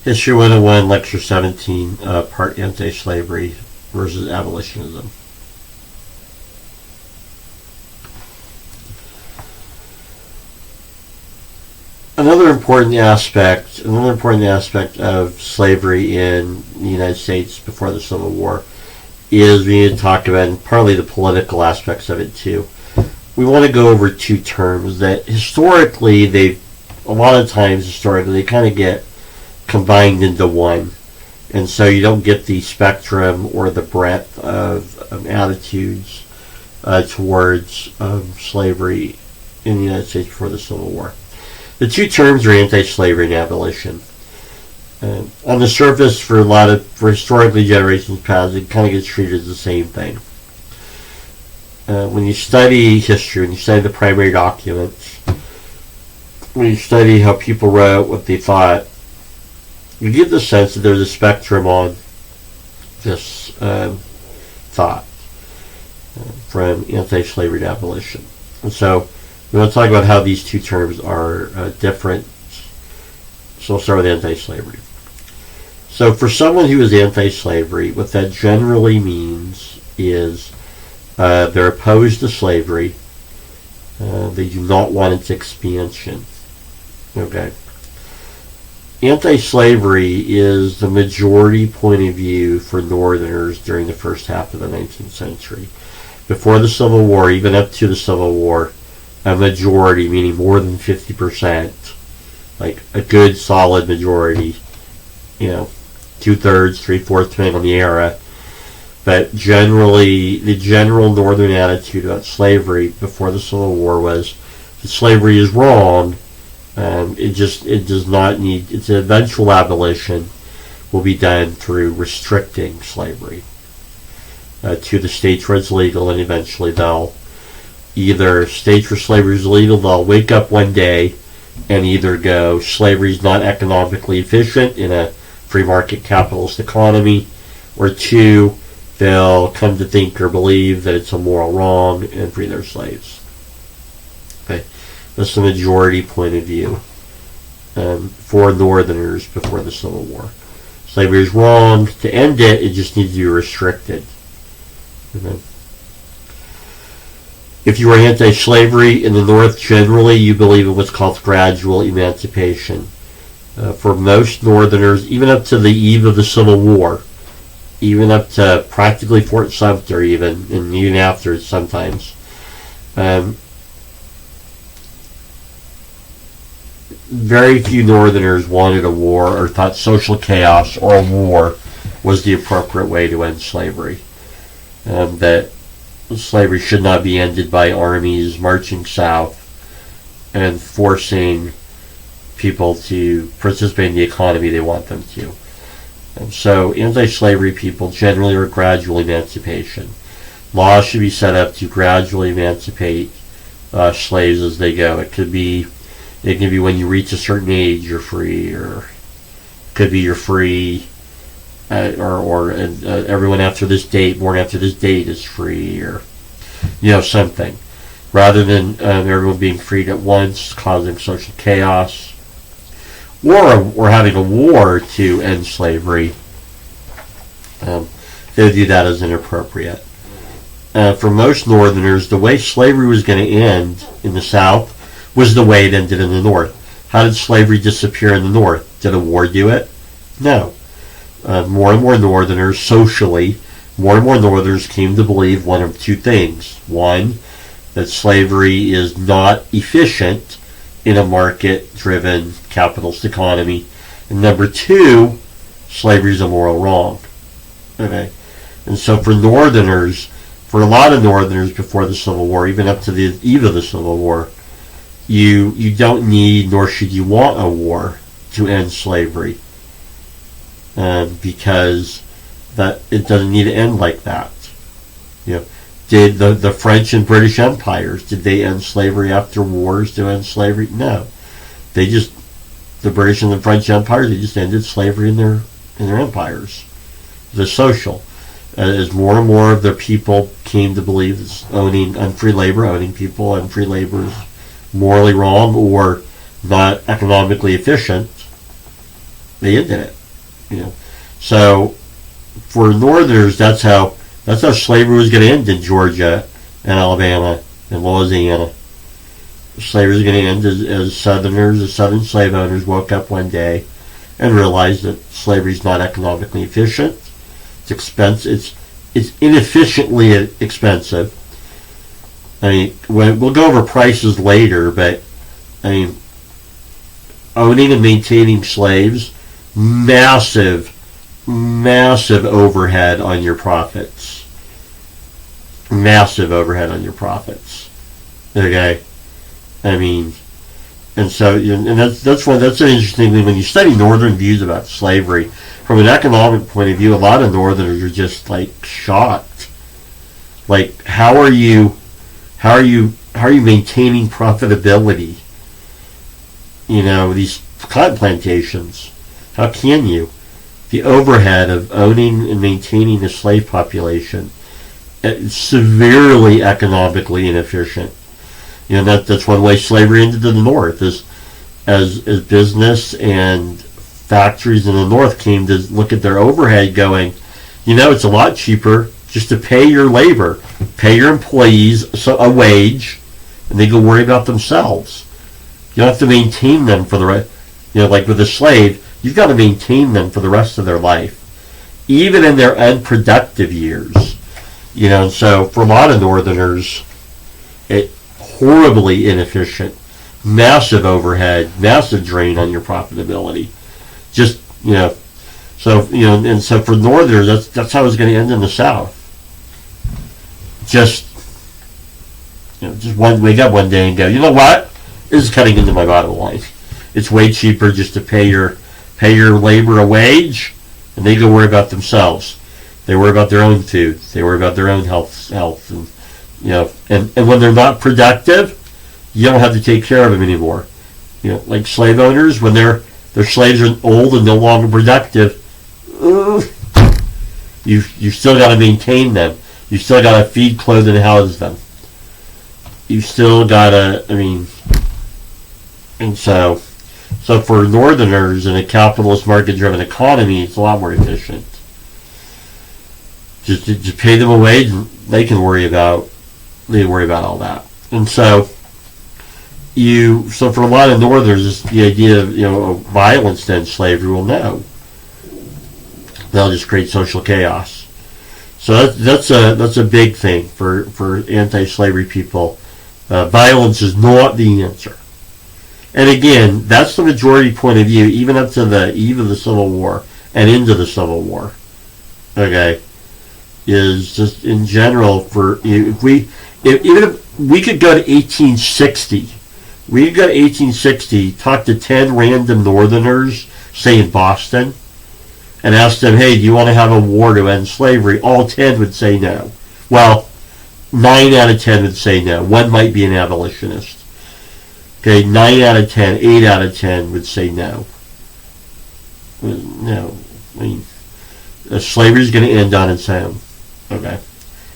Issue 101, Lecture 17, Part Anti-Slavery versus Abolitionism. Another important aspect of slavery in the United States before the Civil War is we need to talk about, and partly the political aspects of it too. We want to go over two terms that historically they kind of get combined into one, and so you don't get the spectrum or the breadth of attitudes towards slavery in the United States before the Civil War. The two terms are anti-slavery and abolition. On the surface, for historically generations past, it kind of gets treated as the same thing. When you study history, when you study the primary documents, when you study how people wrote, what they thought, you get the sense that there's a spectrum on this thought from anti-slavery to abolition. And so we want to talk about how these two terms are different. So we'll start with anti-slavery. So for someone who is anti-slavery, what that generally means is they're opposed to slavery. They do not want its expansion. Okay. Anti-slavery is the majority point of view for Northerners during the first half of the 19th century. Before the Civil War, even up to the Civil War, a majority, meaning more than 50%, like a good solid majority, 2/3, 3/4, depending on the era, but generally the general Northern attitude about slavery before the Civil War was that slavery is wrong. It does not need, its eventual abolition will be done through restricting slavery to the states where it's legal, and eventually they'll either states where slavery is illegal, they'll wake up one day and either go, slavery is not economically efficient in a free market capitalist economy, or two, they'll come to think or believe that it's a moral wrong and free their slaves. Okay, that's the majority point of view for Northerners before the Civil War. Slavery is wrong. To end it, it just needs to be restricted. Okay. If you are anti-slavery in the North, generally you believe in what's called gradual emancipation. For most Northerners, even up to the eve of the Civil War, even up to practically Fort Sumter, and even after sometimes, very few Northerners wanted a war or thought social chaos or a war was the appropriate way to end slavery. That slavery should not be ended by armies marching south and forcing people to participate in the economy they want them to. And so anti-slavery people generally are gradual emancipation. Laws should be set up to gradually emancipate slaves as they go. It can be when you reach a certain age you're free, or it could be you're free, or everyone after this date, born after this date, is free, or something, rather than everyone being freed at once, causing social chaos, or having a war to end slavery. They would view that as inappropriate. For most Northerners, the way slavery was going to end in the South was the way it ended in the North. How did slavery disappear in the North? Did a war do it? No. More and more Northerners, socially, more and more Northerners came to believe one of two things. One, that slavery is not efficient in a market-driven capitalist economy. And number two, slavery is a moral wrong. Okay? And so for Northerners, for a lot of Northerners before the Civil War, even up to the eve of the Civil War, you don't need, nor should you want, a war to end slavery. Because that it doesn't need to end like that. Did the French and British empires, did they end slavery after wars to end slavery? No. The British and the French empires, they just ended slavery in their empires. The social. As more and more of their people came to believe that owning unfree labor is morally wrong or not economically efficient, they ended it. You know, so for Northerners, that's how slavery was going to end in Georgia and Alabama and Louisiana. Slavery was going to end as Southerners, as Southern slave owners woke up one day and realized that slavery is not economically efficient. It's expensive. It's inefficiently expensive. I mean, we'll go over prices later, but I mean, owning and maintaining slaves, massive overhead on your profits. Massive overhead on your profits. Okay, I mean, and so and that's an interesting thing when you study Northern views about slavery from an economic point of view. A lot of Northerners are just like shocked. Like, how are you maintaining profitability? You know, these cotton plantations. How can you? The overhead of owning and maintaining a slave population is severely economically inefficient. You know, that's one way slavery ended in the North, is as business and factories in the North came to look at their overhead going, you know, it's a lot cheaper just to pay your labor, pay your employees a wage, and they go worry about themselves. You don't have to maintain them for the rest. You know, like with a slave, you've got to maintain them for the rest of their life, even in their unproductive years. You know, so for a lot of Northerners, it horribly inefficient, massive overhead, massive drain on your profitability. Just, you know, so, you know, and so for Northerners, that's how it's going to end in the South. Just, you know, just wake up one day and go, you know what? This is cutting into my bottom line. It's way cheaper just to pay your labor a wage, and they go worry about themselves. They worry about their own food. They worry about their own health, and you know, and when they're not productive, you don't have to take care of them anymore. You know, like slave owners, when their slaves are old and no longer productive, you still got to maintain them. You still got to feed, clothe, and house them. You still got to, I mean, and so for Northerners in a capitalist market-driven economy, it's a lot more efficient. Just pay them a wage, and they worry about all that. And so for a lot of Northerners, the idea of, you know, violence to end slavery, well, no. They'll just create social chaos. So that's a big thing for anti-slavery people. Violence is not the answer. And again, that's the majority point of view, even up to the eve of the Civil War and into the Civil War. Okay, is just in general even if we could go to 1860, talk to 10 random Northerners, say in Boston, and ask them, hey, do you want to have a war to end slavery? All 10 would say no. Well, 9 out of 10 would say no. One might be an abolitionist. Okay, 9 out of 10, 8 out of 10 would say no. No. I mean, slavery is going to end on its own. Okay.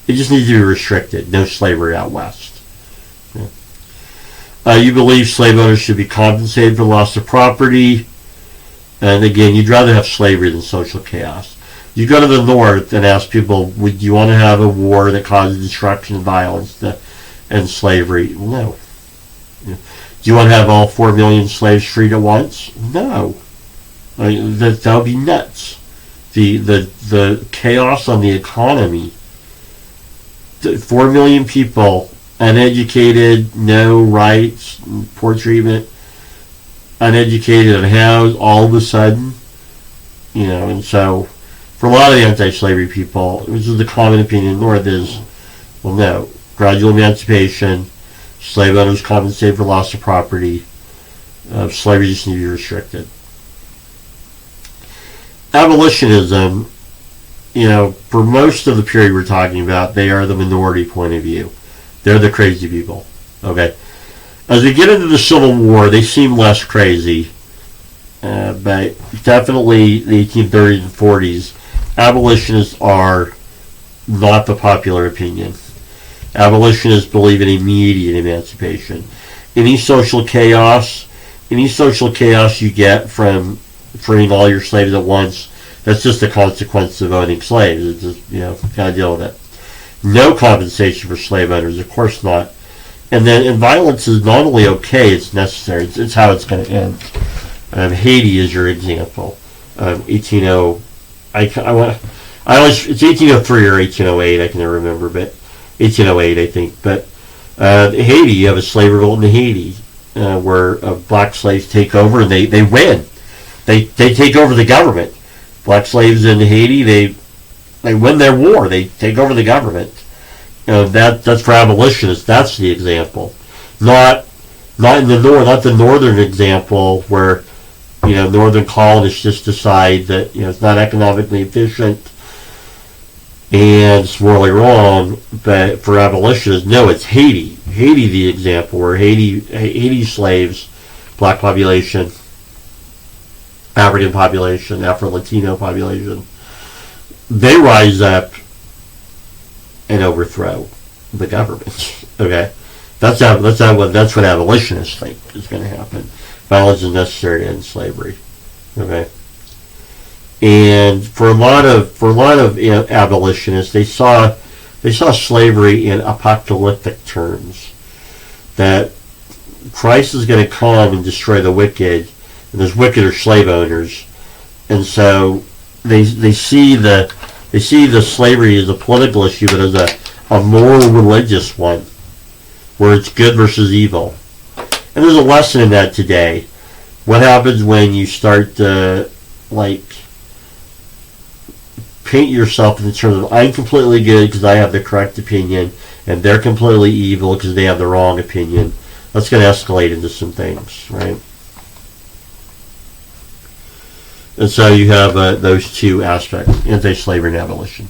It just needs to be restricted. No slavery out west. Yeah. You believe slave owners should be compensated for loss of property. And again, you'd rather have slavery than social chaos. You go to the North and ask people, would you want to have a war that causes destruction and violence to end slavery? No. Yeah. Do you want to have all 4 million slaves freed at once? No. I mean, that would be nuts. The chaos on the economy. 4 million people, uneducated, no rights, poor treatment, uneducated and housed all of a sudden. You know, and so for a lot of the anti-slavery people, which is the common opinion in the North, is, well, no, gradual emancipation, slave owners compensated for loss of property, slavery just needs to be restricted. Abolitionism, you know, for most of the period we're talking about, they are the minority point of view. They're the crazy people. Okay. As we get into the Civil War, they seem less crazy, but definitely the 1830s and 40s, abolitionists are not the popular opinion. Abolitionists believe in immediate emancipation. Any social chaos you get from freeing all your slaves at once That's just a consequence of owning slaves. It's just, gotta deal with it. No compensation for slave owners, of course not. And violence is not only okay, it's necessary. It's how it's going to end. Haiti is your example. 1800, it's 1803 or 1808, I can't remember, but 1808, I think. But Haiti, you have a slave revolt in Haiti, where black slaves take over and they win. They take over the government. Black slaves in Haiti, they win their war. They take over the government. That's for abolitionists. That's the example. Not in the north. Not the northern example where northern colonists just decide that it's not economically efficient and it's morally wrong. But for abolitionists, no, it's Haiti. Haiti, the example where Haiti slaves, black population, African population, Afro-Latino population, they rise up and overthrow the government. Okay, that's what abolitionists think is going to happen. Violence is necessary to end slavery. Okay, and for a lot of abolitionists, they saw slavery in apocalyptic terms. That Christ is going to come and destroy the wicked, and those wicked are slave owners, and so they see the slavery as a political issue, but as a moral religious one, where it's good versus evil. And there's a lesson in that today. What happens when you start to paint yourself in the terms of I'm completely good because I have the correct opinion, and they're completely evil because they have the wrong opinion? That's going to escalate into some things, right? And so you have those two aspects, anti-slavery and abolition.